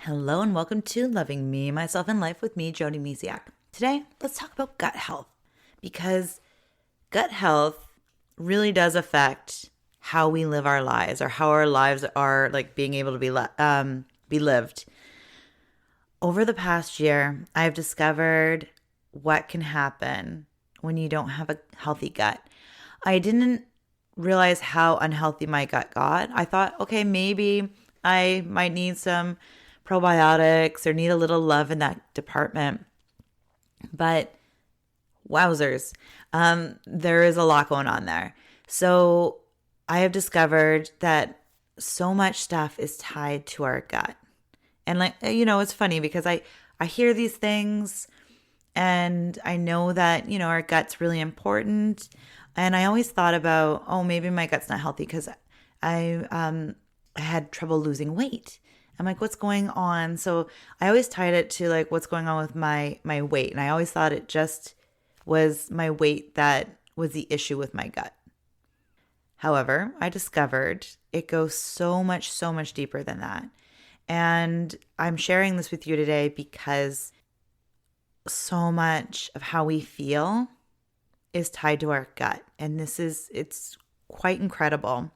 Hello and welcome to Loving Me, Myself, and Life with me, Jody Misiak. Today, let's talk about gut health because gut health really does affect how we live our lives or how our lives are like being able to be lived. Over the past year, I've discovered what can happen when you don't have a healthy gut. I didn't realize how unhealthy my gut got. I thought, okay, maybe I might need some probiotics or need a little love in that department. But wowzers, there is a lot going on there. So I have discovered that so much stuff is tied to our gut. And it's funny because I hear these things and I know that, our gut's really important. And I always thought about, oh, maybe my gut's not healthy because I had trouble losing weight. I'm like, what's going on? So I always tied it to like what's going on with my weight. And I always thought it just was my weight that was the issue with my gut. However, I discovered it goes so much deeper than that. And I'm sharing this with you today because so much of how we feel is tied to our gut. And it's quite incredible.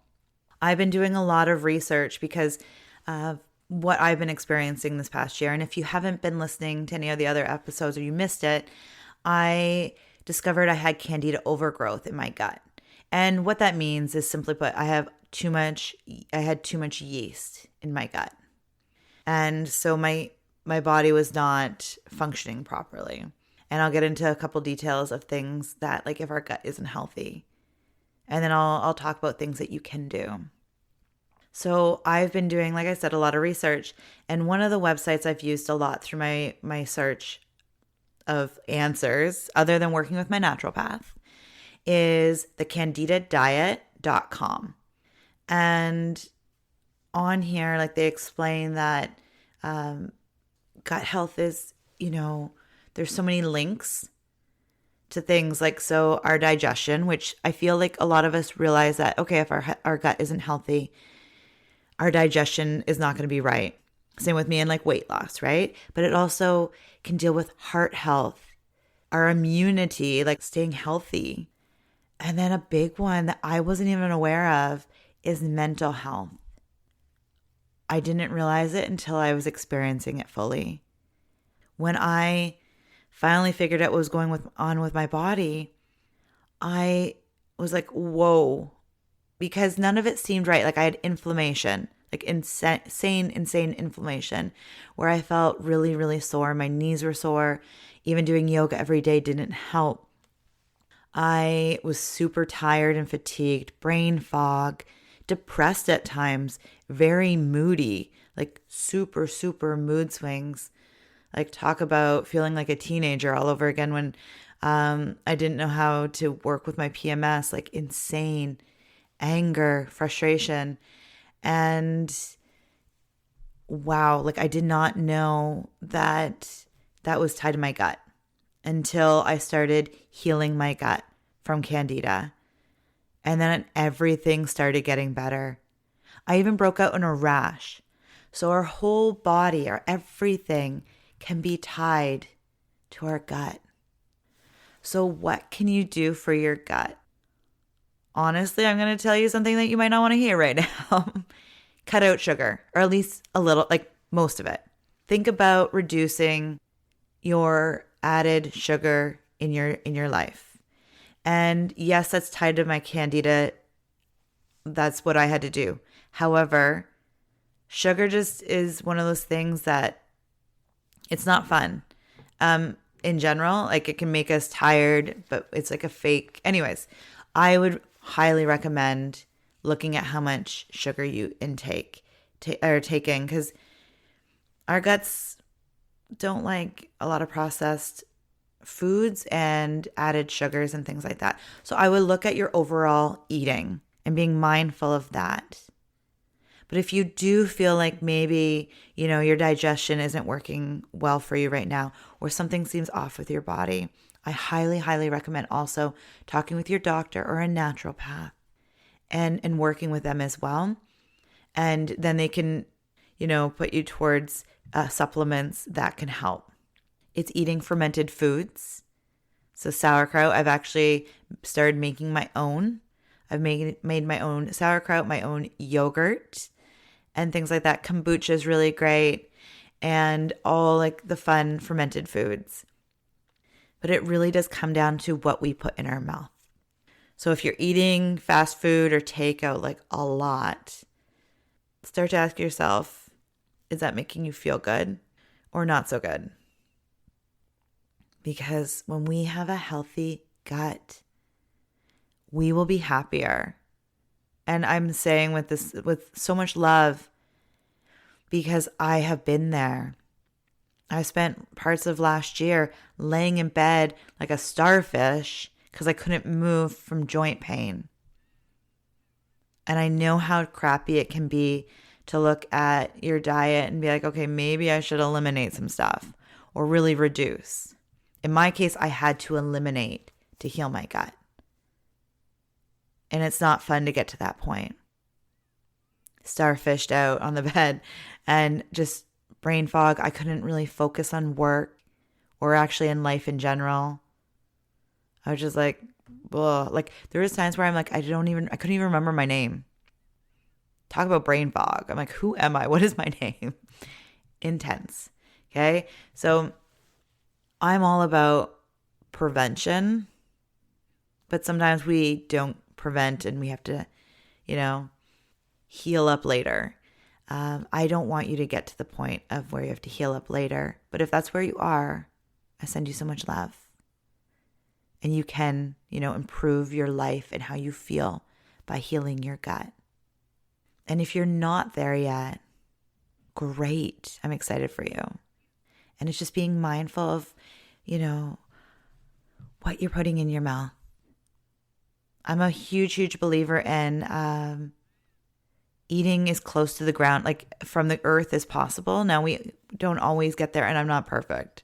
I've been doing a lot of research because of what I've been experiencing this past year. And if you haven't been listening to any of the other episodes or you missed it, I discovered I had candida overgrowth in my gut. And what that means is simply put, I had too much yeast in my gut. And so my body was not functioning properly. And I'll get into a couple details of things that, like if our gut isn't healthy. And then I'll talk about things that you can do. So I've been doing, like I said, a lot of research. And one of the websites I've used a lot through my search of answers, other than working with my naturopath, is thecandidadiet.com. And on here, like they explain that gut health is, there's so many links to things like, so our digestion, which I feel like a lot of us realize that, okay, if our gut isn't healthy, our digestion is not going to be right. Same with me and like weight loss, right? But it also can deal with heart health, our immunity, like staying healthy. And then a big one that I wasn't even aware of is mental health. I didn't realize it until I was experiencing it fully. When I finally figured out what was going on with my body, I was like, whoa, because none of it seemed right. Like I had inflammation, like insane inflammation where I felt really, really sore. My knees were sore. Even doing yoga every day didn't help. I was super tired and fatigued, brain fog, depressed at times, very moody, like super mood swings. Like talk about feeling like a teenager all over again when I didn't know how to work with my PMS, like insane anger, frustration. And wow, like I did not know that was tied to my gut until I started healing my gut from candida. And then everything started getting better. I even broke out in a rash. So our whole body, our everything can be tied to our gut. So what can you do for your gut? Honestly, I'm going to tell you something that you might not want to hear right now. Cut out sugar, or at least a little, like most of it. Think about reducing your added sugar in your life. And yes, that's tied to my candida. That's what I had to do. However, sugar just is one of those things that it's not fun. In general, like it can make us tired, but it's like a fake. Anyways, I would highly recommend looking at how much sugar you take in, because our guts don't like a lot of processed foods and added sugars and things like that. So I would look at your overall eating and being mindful of that. But if you do feel like maybe, your digestion isn't working well for you right now, or something seems off with your body, I highly recommend also talking with your doctor or a naturopath and working with them as well. And then they can, put you towards supplements that can help. It's eating fermented foods. So sauerkraut, I've actually started making my own. I've made my own sauerkraut, my own yogurt, and things like that. Kombucha is really great, and all like the fun fermented foods. But it really does come down to what we put in our mouth. So if you're eating fast food or takeout like a lot, start to ask yourself, is that making you feel good or not so good? Because when we have a healthy gut, we will be happier. And I'm saying this with so much love because I have been there. I spent parts of last year laying in bed like a starfish because I couldn't move from joint pain. And I know how crappy it can be to look at your diet and be like, okay, maybe I should eliminate some stuff or really reduce. In my case, I had to eliminate to heal my gut. And it's not fun to get to that point. Starfished out on the bed and just brain fog. I couldn't really focus on work or actually in life in general. I was just like, ugh. Like there was times where I'm like, I couldn't even remember my name. Talk about brain fog. I'm like, who am I? What is my name? Intense. Okay. So I'm all about prevention, but sometimes we don't prevent and we have to, heal up later. I don't want you to get to the point of where you have to heal up later. But if that's where you are, I send you so much love. And you can, improve your life and how you feel by healing your gut. And if you're not there yet, great. I'm excited for you. And it's just being mindful of, what you're putting in your mouth. I'm a huge, huge believer in eating as close to the ground, like from the earth as possible. Now, we don't always get there, and I'm not perfect.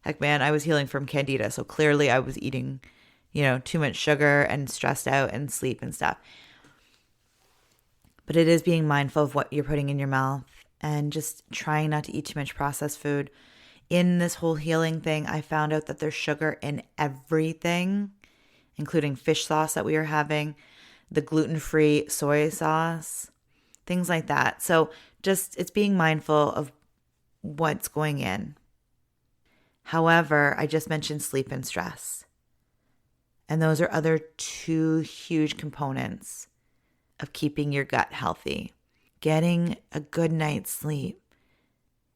Heck, man, I was healing from candida. So clearly I was eating, too much sugar and stressed out and sleep and stuff. But it is being mindful of what you're putting in your mouth and just trying not to eat too much processed food. In this whole healing thing, I found out that there's sugar in everything, including fish sauce that we were having, the gluten-free soy sauce, things like that. So just it's being mindful of what's going in. However, I just mentioned sleep and stress. And those are other two huge components of keeping your gut healthy. Getting a good night's sleep.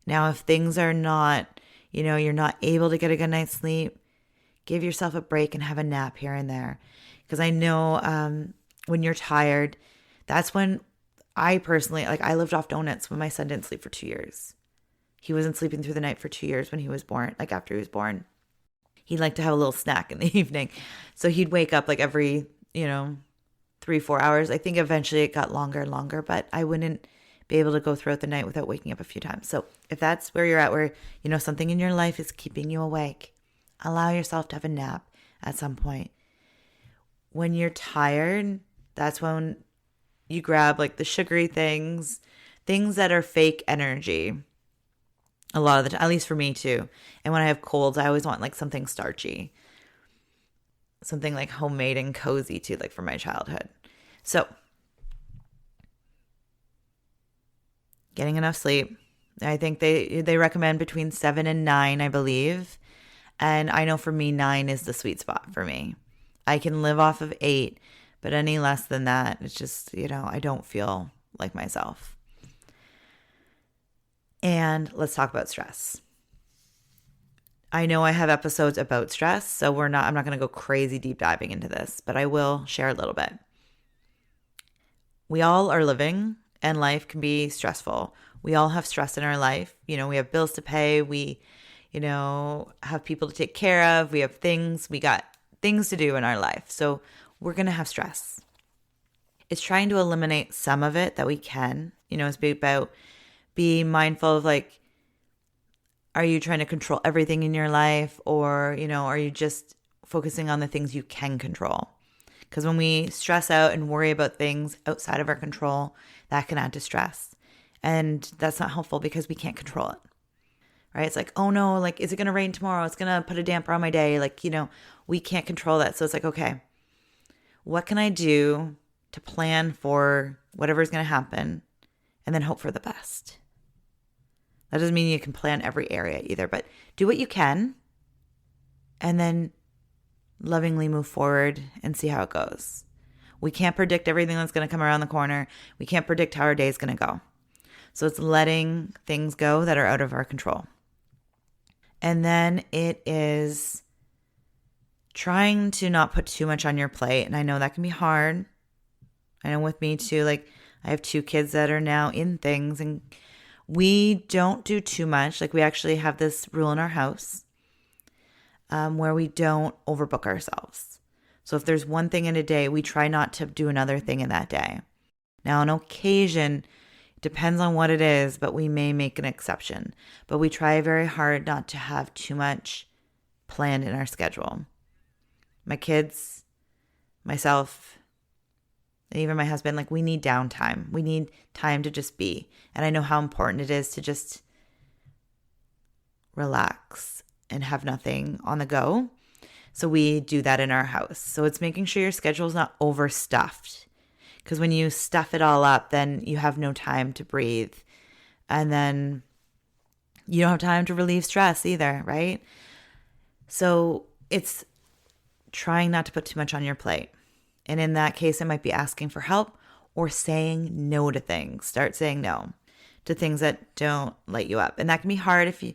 Now, if things are not, you're not able to get a good night's sleep, give yourself a break and have a nap here and there. Because I know when you're tired, that's when I personally, I lived off donuts when my son didn't sleep for 2 years. He wasn't sleeping through the night for 2 years when he was born, after he was born. He'd like to have a little snack in the evening. So he'd wake up every, 3-4 hours. I think eventually it got longer and longer, but I wouldn't be able to go throughout the night without waking up a few times. So if that's where you're at, where, something in your life is keeping you awake, allow yourself to have a nap at some point. When you're tired, that's when you grab the sugary things that are fake energy. A lot of the time, at least for me too. And when I have colds, I always want something starchy. Something homemade and cozy too, from my childhood. So getting enough sleep. I think they recommend between 7 and 9, I believe. And I know for me, 9 is the sweet spot for me. I can live off of 8, but any less than that, it's just, I don't feel like myself. And let's talk about stress. I know I have episodes about stress, so I'm not going to go crazy deep diving into this, but I will share a little bit. We all are living, and life can be stressful. We all have stress in our life. We have bills to pay. We, have people to take care of. We got things to do in our life. So we're going to have stress. It's trying to eliminate some of it that we can. It's about being mindful of are you trying to control everything in your life, or, are you just focusing on the things you can control? Because when we stress out and worry about things outside of our control, that can add to stress. And that's not helpful because we can't control it. right? It's like, oh no, like, is it going to rain tomorrow? It's going to put a damper on my day. Like, we can't control that. So it's like, okay, what can I do to plan for whatever's going to happen and then hope for the best? That doesn't mean you can plan every area either, but do what you can and then lovingly move forward and see how it goes. We can't predict everything that's going to come around the corner. We can't predict how our day is going to go. So it's letting things go that are out of our control. And then it is trying to not put too much on your plate. And I know that can be hard. I know with me too, like I have 2 kids that are now in things and we don't do too much. Like we actually have this rule in our house where we don't overbook ourselves. So if there's one thing in a day, we try not to do another thing in that day. Now on occasion, it depends on what it is, but we may make an exception. But we try very hard not to have too much planned in our schedule. My kids, myself, and even my husband, like we need downtime. We need time to just be. And I know how important it is to just relax and have nothing on the go. So we do that in our house. So it's making sure your schedule is not overstuffed. Because when you stuff it all up, then you have no time to breathe. And then you don't have time to relieve stress either, right? So it's trying not to put too much on your plate. And in that case, it might be asking for help or saying no to things. Start saying no to things that don't light you up. And that can be hard if you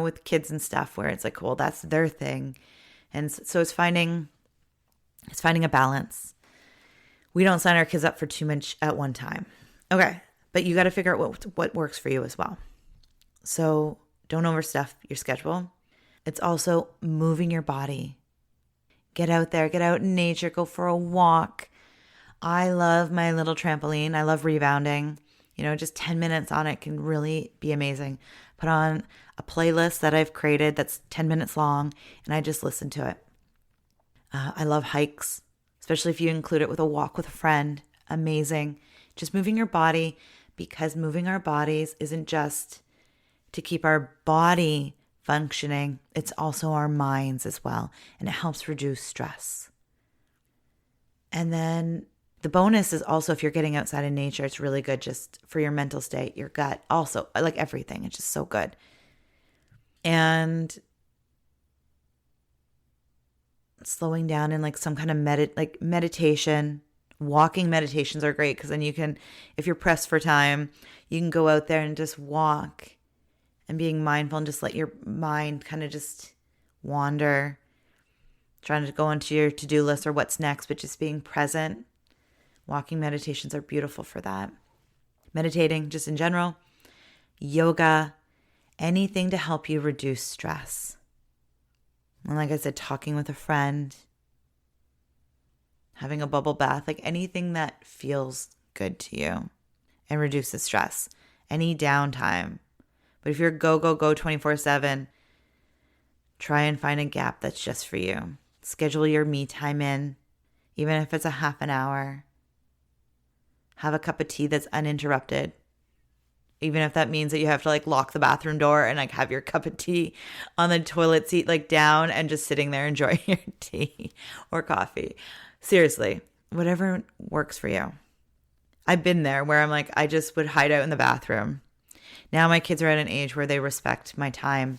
with kids and stuff where it's like, well, that's their thing. And so it's finding a balance. We don't sign our kids up for too much at one time. Okay. But you got to figure out what works for you as well. So don't overstuff your schedule. It's also moving your body. Get out there, get out in nature, go for a walk. I love my little trampoline. I love rebounding. Just 10 minutes on it can really be amazing. Put on a playlist that I've created that's 10 minutes long, and I just listen to it. I love hikes, especially if you include it with a walk with a friend. Amazing. Just moving your body, because moving our bodies isn't just to keep our body functioning, it's also our minds as well, and it helps reduce stress. And then the bonus is also if you're getting outside in nature, it's really good just for your mental state, your gut, also like everything. It's just so good. And slowing down in like some kind of meditation. Walking meditations are great because then you can, if you're pressed for time, you can go out there and just walk and being mindful and just let your mind kind of just wander, trying to go into your to-do list or what's next, but just being present. Walking meditations are beautiful for that. Meditating just in general, yoga, anything to help you reduce stress. And like I said, talking with a friend, having a bubble bath, like anything that feels good to you and reduces stress. Any downtime. But if you're go 24/7, try and find a gap that's just for you. Schedule your me time in, even if it's a half an hour. Have a cup of tea that's uninterrupted. Even if that means that you have to like lock the bathroom door and like have your cup of tea on the toilet seat like down and just sitting there enjoying your tea or coffee. Seriously, whatever works for you. I've been there where I'm like, I just would hide out in the bathroom. Now my kids are at an age where they respect my time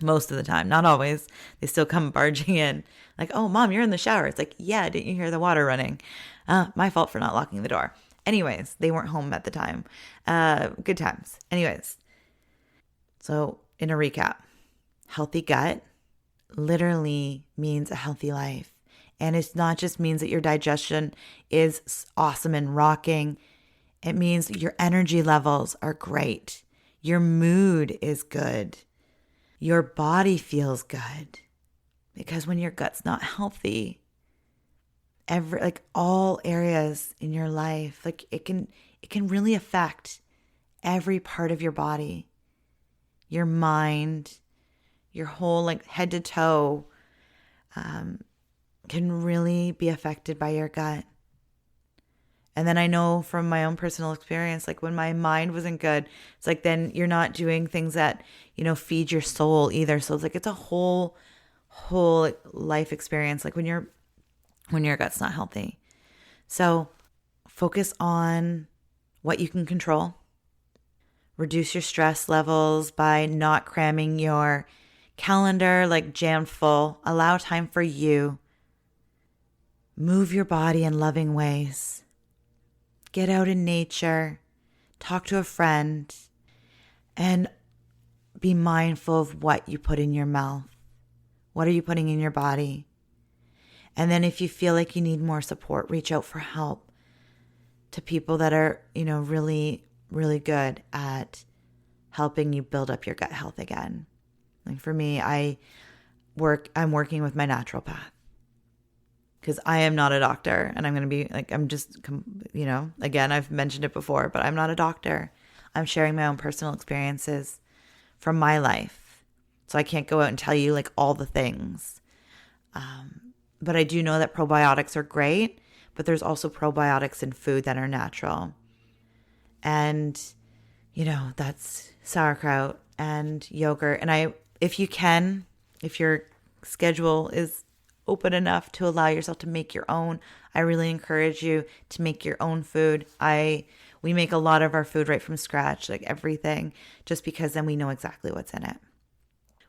most of the time. Not always. They still come barging in like, oh, Mom, you're in the shower. It's like, yeah, didn't you hear the water running? My fault for not locking the door. Anyways, they weren't home at the time. Good times. Anyways, so in a recap, healthy gut literally means a healthy life. And it's not just means that your digestion is awesome and rocking. It means your energy levels are great. Your mood is good. Your body feels good. Because when your gut's not healthy, all areas in your life, like it can really affect every part of your body. Your mind, your whole like head to toe can really be affected by your gut. And then I know from my own personal experience, like when my mind wasn't good, it's like then you're not doing things that, feed your soul either. So it's like it's a whole life experience, like when your gut's not healthy. So focus on what you can control. Reduce your stress levels by not cramming your calendar like jammed full. Allow time for you. Move your body in loving ways. Get out in nature. Talk to a friend. And be mindful of what you put in your mouth. What are you putting in your body? And then if you feel like you need more support, reach out for help to people that are, really, really good at helping you build up your gut health again. Like for me, I'm working with my naturopath because I am not a doctor, and I'm going to be like, I'm just, again, I've mentioned it before, but I'm not a doctor. I'm sharing my own personal experiences from my life. So I can't go out and tell you like all the things. But I do know that probiotics are great, but there's also probiotics in food that are natural. And, that's sauerkraut and yogurt. And if your schedule is open enough to allow yourself to make your own, I really encourage you to make your own food. We make a lot of our food right from scratch, like everything, just because then we know exactly what's in it.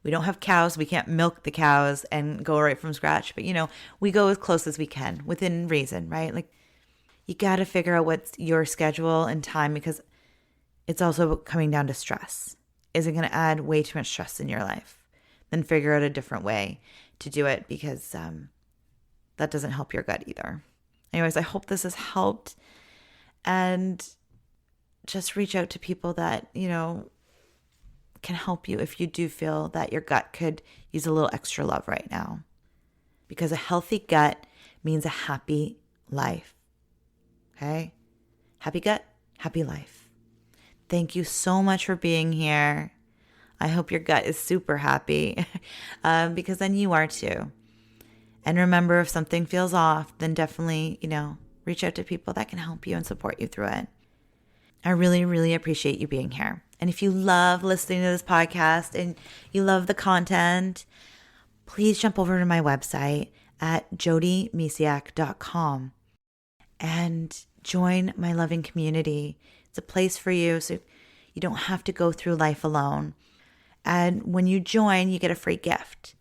We don't have cows. We can't milk the cows and go right from scratch. But, we go as close as we can within reason, right? Like you got to figure out what's your schedule and time, because it's also coming down to stress. Is it going to add way too much stress in your life? Then figure out a different way to do it, because that doesn't help your gut either. Anyways, I hope this has helped. And just reach out to people that, can help you if you do feel that your gut could use a little extra love right now. Because a healthy gut means a happy life. Okay? Happy gut, happy life. Thank you so much for being here. I hope your gut is super happy because then you are too. And remember, if something feels off, then definitely, reach out to people that can help you and support you through it. I really, really appreciate you being here. And if you love listening to this podcast and you love the content, please jump over to my website at jodymisiak.com and join my loving community. It's a place for you so you don't have to go through life alone. And when you join, you get a free gift.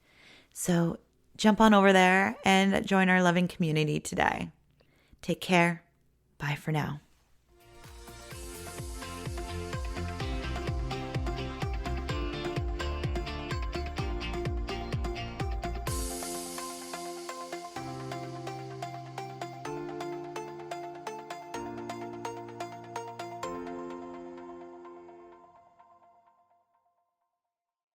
So jump on over there and join our loving community today. Take care. Bye for now.